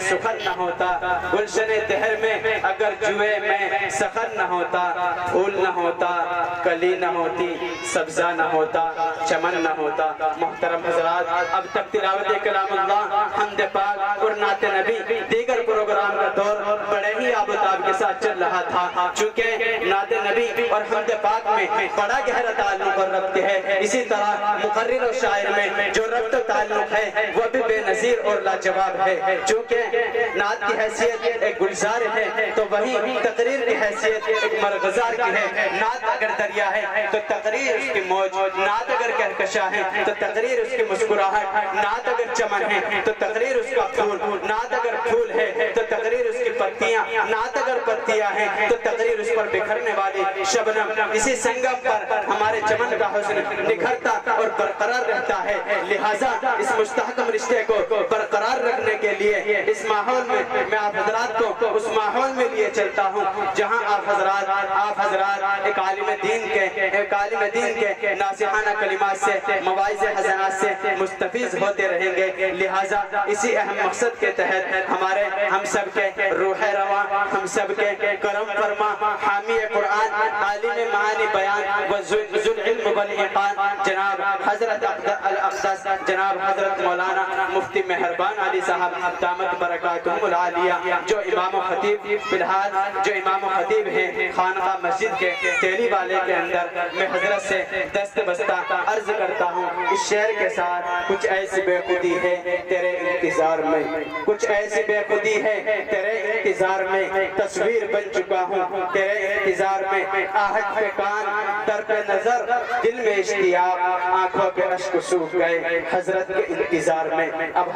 سخن نہ ہوتا، گلشن دہر میں اگر جوئے میں سخن نہ ہوتا، پھول نہ ہوتا، کلی نہ ہوتی، سبزہ نہ ہوتا، چمن نہ ہوتا۔ محترم حضرات، اب تک تلاوت کلام اللہ، حمد پاک اور نعت نبی دیگر پروگرام کا دور بڑے ہی آب و تاب کے ساتھ چل رہا تھا، چونکہ نعت نبی اور حمد پاک میں بڑا گہرا تعلق اور ربط ہے، اسی طرح مقرر و شاعر میں جو ربط و تعلق ہے وہ بھی بے نظیر اور لاجواب ہے۔ چونکہ نعت کی حیثیت ایک گلزار ہے تو وہیں تقریر کی حیثیت ایک مرغزار کی ہے۔ نعت اگر دریا ہے تو تقریر اس کی موج، نعت اگر کہکشاں ہے تو تقریر اس کی مسکراہٹ، نعت اگر چمن ہے تو تقریر اس کا پھول، نعت اگر پھول ہے تو تقریر اس کی پتیاں، نعت اگر پتیاں ہیں تو تقریر اس پر بکھرنے والی شبنم۔ اسی سنگم پر ہمارے چمن کا حسن نکھرتا اور برقرار رہتا ہے، لہٰذا اس مستحکم رشتے کو برقرار رکھنے کے لیے اس ماحول میں میں آپ حضرات کو اس ماحول میں لیے چلتا ہوں جہاں آپ حضرات ایک عالم دین کے ناصحانہ کلمات سے، مواعظ حسنات سے مستفیض ہوتے رہیں گے۔ لہٰذا اسی اہم مقصد کے تحت ہم سب کے روح رواں، ہم سب کے کرم فرما، حامی قرآن، عالم معانی بیان و ذو العلم والاتقان جناب حضرت الاقدس جناب حضرت مولانا مفتی مہربان علی صاحب دامت برکاتہم العالیہ، جو امام و خطیب ہیں خانقاہ مسجد کے تیلی والے کے اندر، میں حضرت سے دست بستہ عرض کرتا ہوں اس شعر کے ساتھ: کچھ ایسی بے خودی ہے تیرے انتظار میں، کچھ ایسی بے خودی ہے تیرے انتظار میں، تصویر بن چکا ہوں تیرے انتظار میں، آہٹ پہ کان در پہ نظر، دل میں اشتیاق، آنکھوں پہ اشک سوکھ گئے حضرت کے انتظار میں۔ اب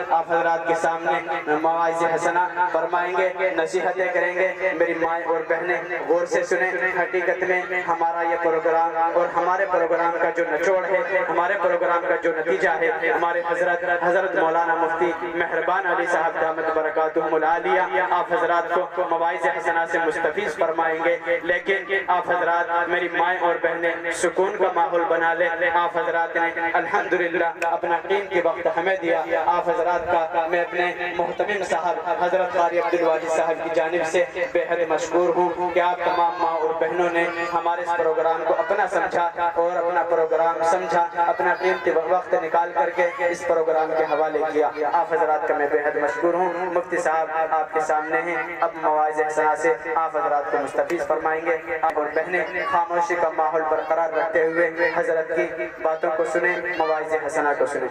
آپ حضرات کے سامنے مواعظ حسنہ فرمائیں گے، نصیحتیں کریں گے۔ میری مائیں اور بہنیں غور سے سنیں، حقیقت میں ہمارا یہ پروگرام اور ہمارے پروگرام کا جو نچوڑ ہے، ہمارے پروگرام کا جو نتیجہ ہے، ہمارے حضرت مولانا مفتی مہربان علی صاحب دامت برکاتہم العالیہ آپ حضرات کو مواعظ حسنہ سے مستفیض فرمائیں گے، لیکن آپ حضرات میری مائیں اور بہنیں سکون کا ماحول بنا لیں۔ آپ حضرات نے الحمدللہ اپنا قیمتی وقت ہمیں دیا۔ آپ حضرات کا میں اپنے محتمم صاحب حضرت قاری عبدالواجد صاحب کی جانب سے بے حد مشکور ہوں کہ آپ تمام ماں اور بہنوں نے ہمارے اس پروگرام کو اپنا سمجھا اور اپنا پروگرام سمجھا، اپنا قیمتی وقت نکال کر کے اس پروگرام کے حوالے کیا۔ آپ حضرات کا میں بے حد مشکور ہوں۔ مفتی صاحب آپ کے سامنے ہیں، اب مواعظ حسنہ سے آپ حضرات کو مستفیض فرمائیں گے۔ اور بہنیں خاموشی کا ماحول برقرار رکھتے ہوئے حضرت کی باتوں کو سنیں، مواعظ حسنہ کو سنیں۔